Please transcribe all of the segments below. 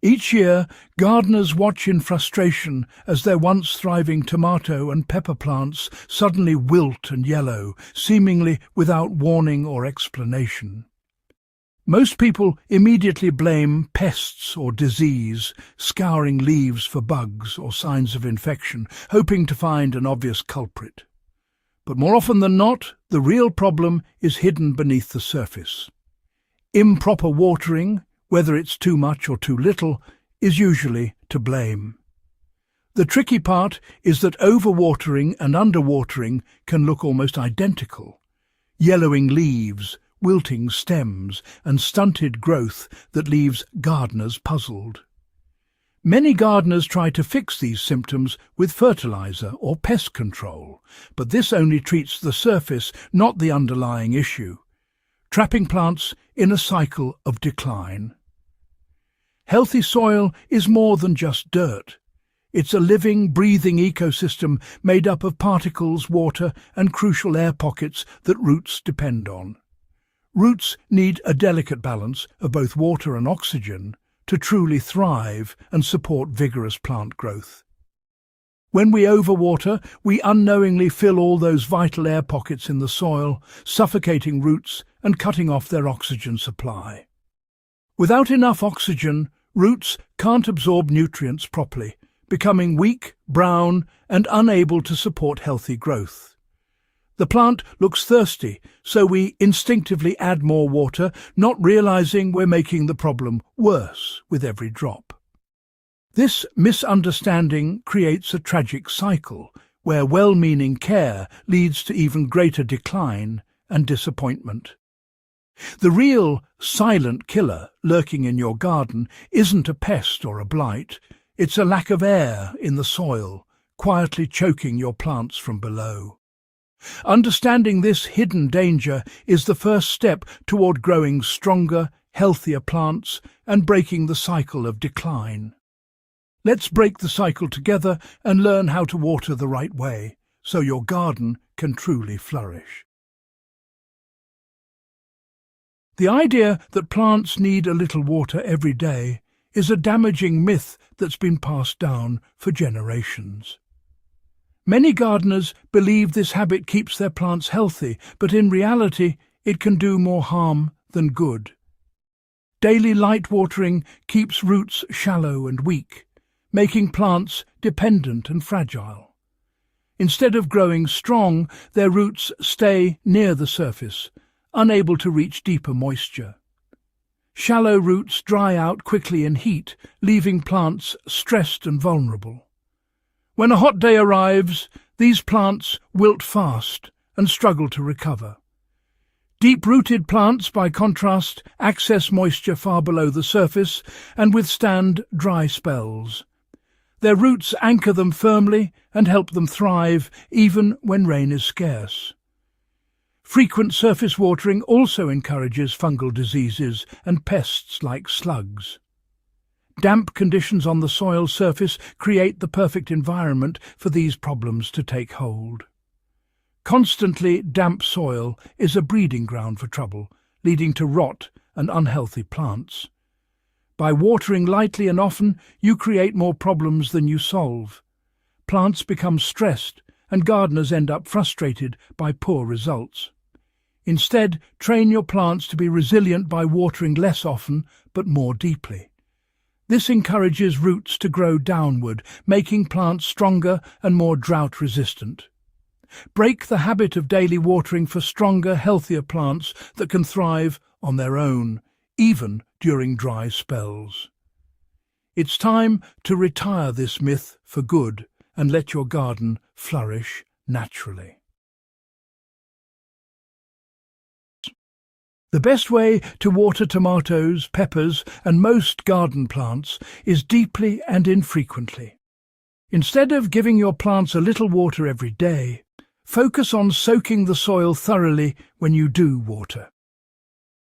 Each year, gardeners watch in frustration as their once thriving tomato and pepper plants suddenly wilt and yellow, seemingly without warning or explanation. Most people immediately blame pests or disease, scouring leaves for bugs or signs of infection, hoping to find an obvious culprit. But more often than not, the real problem is hidden beneath the surface. Improper watering, whether it's too much or too little, is usually to blame. The tricky part is that overwatering and underwatering can look almost identical. Yellowing leaves, wilting stems, and stunted growth that leaves gardeners puzzled. Many gardeners try to fix these symptoms with fertilizer or pest control, but this only treats the surface, not the underlying issue, trapping plants in a cycle of decline. Healthy soil is more than just dirt. It's a living, breathing ecosystem made up of particles, water, and crucial air pockets that roots depend on. Roots need a delicate balance of both water and oxygen to truly thrive and support vigorous plant growth. When we overwater, we unknowingly fill all those vital air pockets in the soil, suffocating roots and cutting off their oxygen supply. Without enough oxygen, roots can't absorb nutrients properly, becoming weak, brown, and unable to support healthy growth. The plant looks thirsty, so we instinctively add more water, not realizing we're making the problem worse with every drop. This misunderstanding creates a tragic cycle where well-meaning care leads to even greater decline and disappointment. The real silent killer lurking in your garden isn't a pest or a blight, it's a lack of air in the soil, quietly choking your plants from below. Understanding this hidden danger is the first step toward growing stronger, healthier plants and breaking the cycle of decline. Let's break the cycle together and learn how to water the right way, so your garden can truly flourish. The idea that plants need a little water every day is a damaging myth that's been passed down for generations. Many gardeners believe this habit keeps their plants healthy, but in reality it can do more harm than good. Daily light watering keeps roots shallow and weak, making plants dependent and fragile. Instead of growing strong, their roots stay near the surface, unable to reach deeper moisture. Shallow roots dry out quickly in heat, leaving plants stressed and vulnerable. When a hot day arrives, these plants wilt fast and struggle to recover. Deep-rooted plants, by contrast, access moisture far below the surface and withstand dry spells. Their roots anchor them firmly and help them thrive even when rain is scarce. Frequent surface watering also encourages fungal diseases and pests like slugs. Damp conditions on the soil surface create the perfect environment for these problems to take hold. Constantly damp soil is a breeding ground for trouble, leading to rot and unhealthy plants. By watering lightly and often, you create more problems than you solve. Plants become stressed, and gardeners end up frustrated by poor results. Instead, train your plants to be resilient by watering less often but more deeply. This encourages roots to grow downward, making plants stronger and more drought-resistant. Break the habit of daily watering for stronger, healthier plants that can thrive on their own, even during dry spells. It's time to retire this myth for good and let your garden flourish naturally. The best way to water tomatoes, peppers, and most garden plants is deeply and infrequently. Instead of giving your plants a little water every day, focus on soaking the soil thoroughly when you do water.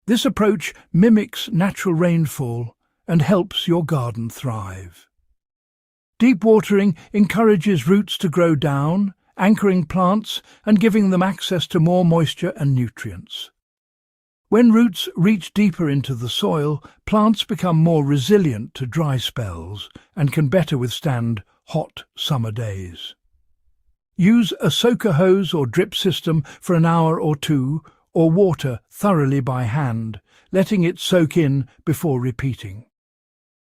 This approach mimics natural rainfall and helps your garden thrive. Deep watering encourages roots to grow down, anchoring plants and giving them access to more moisture and nutrients. When roots reach deeper into the soil, plants become more resilient to dry spells and can better withstand hot summer days. Use a soaker hose or drip system for an hour or two, or water thoroughly by hand, letting it soak in before repeating.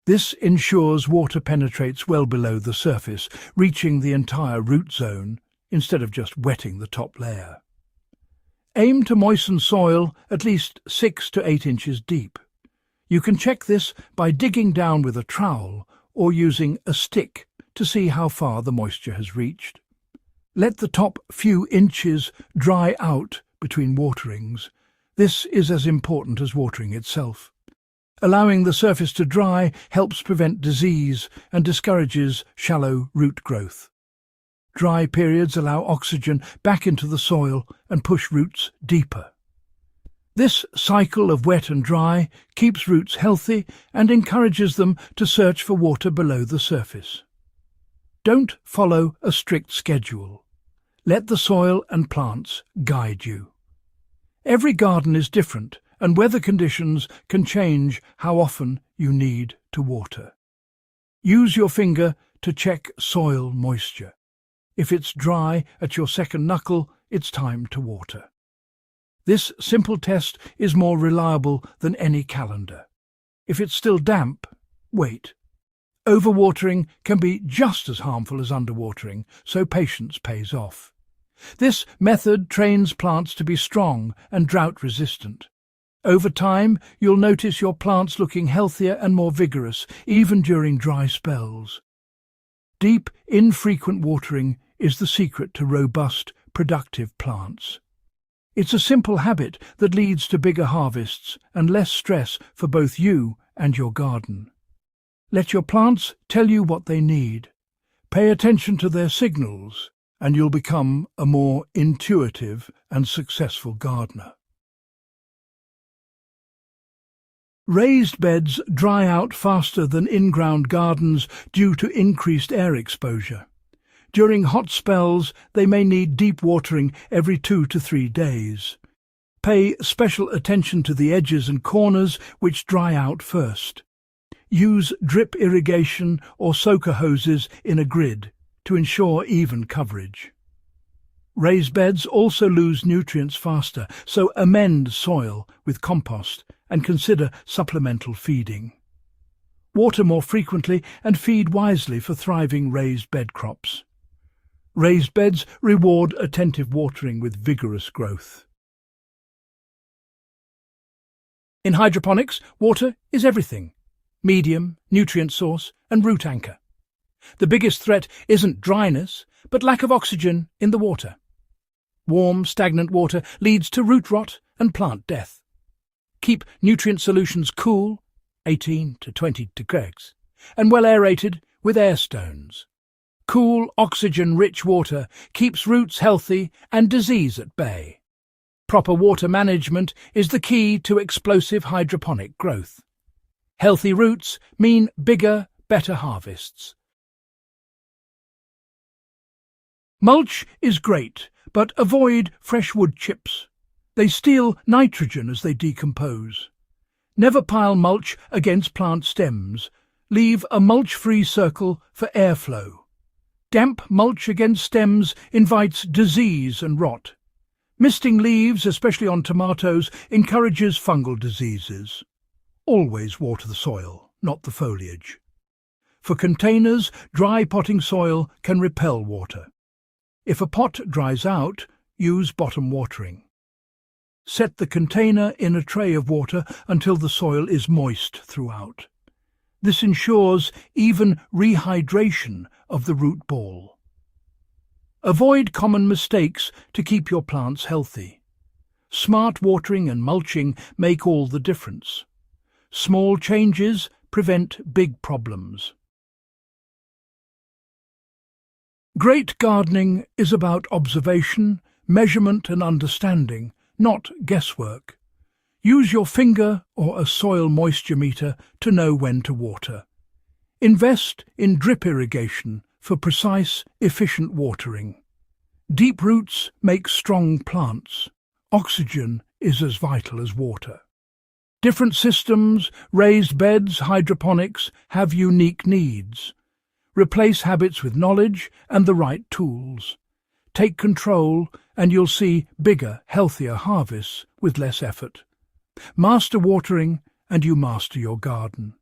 This ensures water penetrates well below the surface, reaching the entire root zone instead of just wetting the top layer. Aim to moisten soil at least 6 to 8 inches deep. You can check this by digging down with a trowel or using a stick to see how far the moisture has reached. Let the top few inches dry out between waterings. This is as important as watering itself. Allowing the surface to dry helps prevent disease and discourages shallow root growth. Dry periods allow oxygen back into the soil and push roots deeper. This cycle of wet and dry keeps roots healthy and encourages them to search for water below the surface. Don't follow a strict schedule. Let the soil and plants guide you. Every garden is different, and weather conditions can change how often you need to water. Use your finger to check soil moisture. If it's dry at your second knuckle, it's time to water. This simple test is more reliable than any calendar. If it's still damp, wait. Overwatering can be just as harmful as underwatering, so patience pays off. This method trains plants to be strong and drought-resistant. Over time, you'll notice your plants looking healthier and more vigorous, even during dry spells. Deep, infrequent watering is the secret to robust, productive plants. It's a simple habit that leads to bigger harvests and less stress for both you and your garden. Let your plants tell you what they need. Pay attention to their signals, and you'll become a more intuitive and successful gardener. Raised beds dry out faster than in-ground gardens due to increased air exposure. During hot spells, they may need deep watering every 2 to 3 days. Pay special attention to the edges and corners, which dry out first. Use drip irrigation or soaker hoses in a grid to ensure even coverage. Raised beds also lose nutrients faster, so amend soil with compost and consider supplemental feeding. Water more frequently and feed wisely for thriving raised bed crops. Raised beds reward attentive watering with vigorous growth. In hydroponics, water is everything: medium, nutrient source, and root anchor. The biggest threat isn't dryness, but lack of oxygen in the water. Warm, stagnant water leads to root rot and plant death. Keep nutrient solutions cool, 18 to 20 degrees, and well aerated with air stones. Cool, oxygen-rich water keeps roots healthy and disease at bay. Proper water management is the key to explosive hydroponic growth. Healthy roots mean bigger, better harvests. Mulch is great, but avoid fresh wood chips. They steal nitrogen as they decompose. Never pile mulch against plant stems. Leave a mulch-free circle for airflow. Damp mulch against stems invites disease and rot. Misting leaves, especially on tomatoes, encourages fungal diseases. Always water the soil, not the foliage. For containers, dry potting soil can repel water. If a pot dries out, use bottom watering. Set the container in a tray of water until the soil is moist throughout. This ensures even rehydration of the root ball. Avoid common mistakes to keep your plants healthy. Smart watering and mulching make all the difference. Small changes prevent big problems. Great gardening is about observation, measurement and understanding, not guesswork. Use your finger or a soil moisture meter to know when to water. Invest in drip irrigation for precise, efficient watering. Deep roots make strong plants. Oxygen is as vital as water. Different systems, raised beds, hydroponics, have unique needs. Replace habits with knowledge and the right tools. Take control and you'll see bigger, healthier harvests with less effort. Master watering and you master your garden.